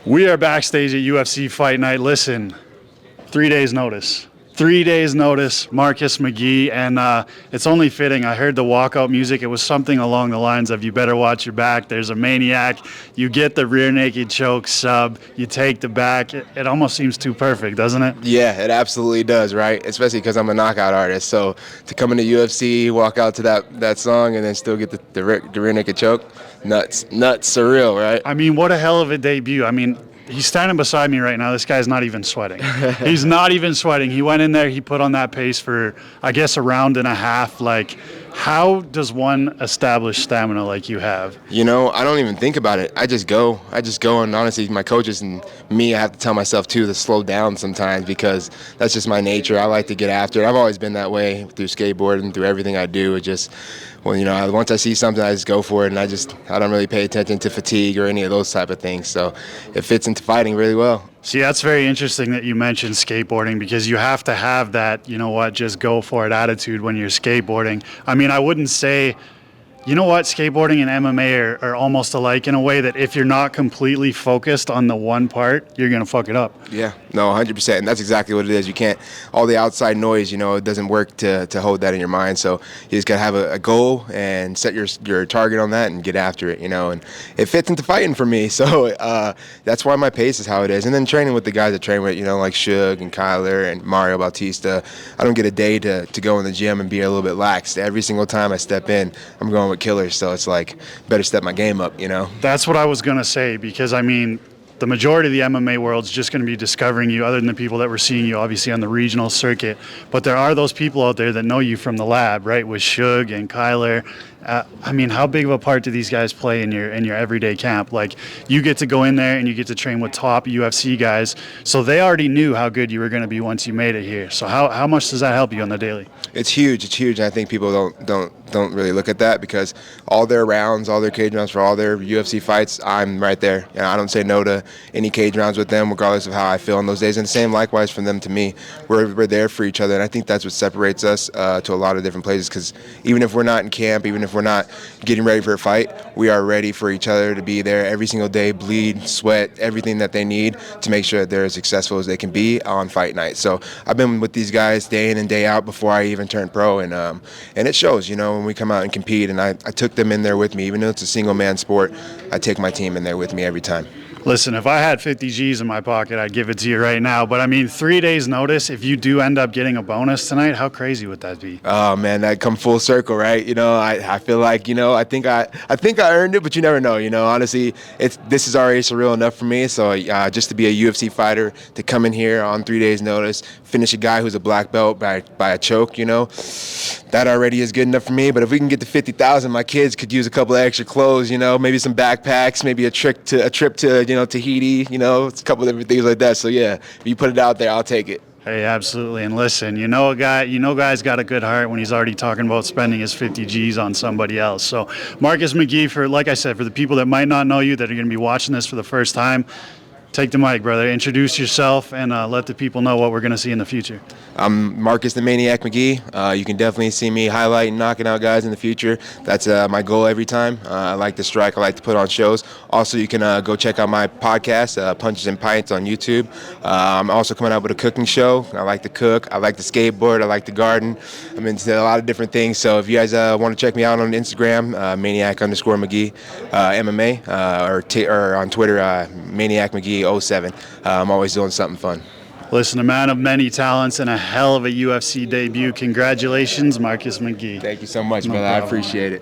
We are backstage at UFC Fight Night. Listen, 3 days notice. 3 days notice, Marcus Mcghee, and it's only fitting. I heard the walkout music. It was something along the lines of, you better watch your back, there's a maniac. You get the rear naked choke sub, you take the back. It almost seems too perfect, doesn't it? Yeah, it absolutely does, right? Especially because I'm a knockout artist. So to come into UFC, walk out to that song, and then still get the rear naked choke, nuts, surreal, right? I mean, what a hell of a debut. I mean, he's standing beside me right now. This guy's not even sweating. He's not even sweating. He went in there, he put on that pace for, I guess, a round and a half. Like, how does one establish stamina like you have? You know, I don't even think about it. I just go, and honestly, my coaches and me, I have to tell myself, too, to slow down sometimes because that's just my nature. I like to get after it. I've always been that way through skateboarding, through everything I do. It just, well, you know, once I see something, I just go for it, and I don't really pay attention to fatigue or any of those type of things. So it fits into fighting really well. See, that's very interesting that you mentioned skateboarding because you have to have that, you know what, just go for it attitude when you're skateboarding. I mean, I wouldn't say, you know what, skateboarding and MMA are almost alike in a way that if you're not completely focused on the one part, you're going to fuck it up. Yeah, no, 100%. And that's exactly what it is. You can't, all the outside noise, you know, it doesn't work to hold that in your mind. So you just got to have a goal and set your target on that and get after it, you know. And it fits into fighting for me. So that's why my pace is how it is. And then training with the guys I train with, you know, like Suge and Kyler and Mario Bautista, I don't get a day to go in the gym and be a little bit lax. Every single time I step in, I'm going with killers. So it's like, better step my game up, you know. That's what I was going to say because, I mean, the majority of the MMA world is just going to be discovering you, other than the people that were seeing you obviously on the regional circuit. But there are those people out there that know you from the lab, right? With Suge and Kyler. I mean, how big of a part do these guys play in your everyday camp? Like, you get to go in there and you get to train with top UFC guys, so they already knew how good you were going to be once you made it here. So how much does that help you on the daily? It's huge. It's huge. And I think people don't really look at that because all their rounds, all their cage rounds for all their UFC fights, I'm right there. You know, I don't say no to any cage rounds with them, regardless of how I feel on those days. And the same likewise from them to me. We're there for each other, and I think that's what separates us to a lot of different places. Because even if we're not in camp, even if we're not getting ready for a fight, we are ready for each other to be there every single day, bleed, sweat, everything that they need to make sure that they're as successful as they can be on fight night. So I've been with these guys day in and day out before I even turned pro, and it shows, you know, when we come out and compete. And I took them in there with me, even though it's a single man sport. I take my team in there with me every time. Listen, if I had 50 G's in my pocket, I'd give it to you right now. But I mean, 3 days notice, if you do end up getting a bonus tonight, how crazy would that be? Oh man, that come full circle, right? You know, I feel like, you know, I think I earned it, but you never know. You know, honestly, this is already surreal enough for me. So just to be a UFC fighter, to come in here on 3 days notice, finish a guy who's a black belt by a choke, you know, that already is good enough for me. But if we can get to 50,000, my kids could use a couple of extra clothes, you know, maybe some backpacks, maybe a trip to you know, Tahiti, you know, it's a couple of different things like that. So yeah, if you put it out there, I'll take it. Hey, absolutely. And listen, you know guy's got a good heart when he's already talking about spending his 50 G's on somebody else. So Marcus Mcghee, like I said, for the people that might not know you, that are going to be watching this for the first time, take the mic, brother. Introduce yourself and let the people know what we're going to see in the future. I'm Marcus the Maniac Mcghee. You can definitely see me highlighting, knocking out guys in the future. That's my goal every time. I like to strike. I like to put on shows. Also, you can go check out my podcast, Punches and Pints, on YouTube. I'm also coming out with a cooking show. I like to cook. I like to skateboard. I like to garden. I'm into a lot of different things. So if you guys want to check me out on Instagram, Maniac_McGee, MMA, or on Twitter, Maniac McGee 07. I'm always doing something fun. Listen, a man of many talents and a hell of a UFC debut. Congratulations, Marcus Mcghee. Thank you so much, brother. I appreciate it.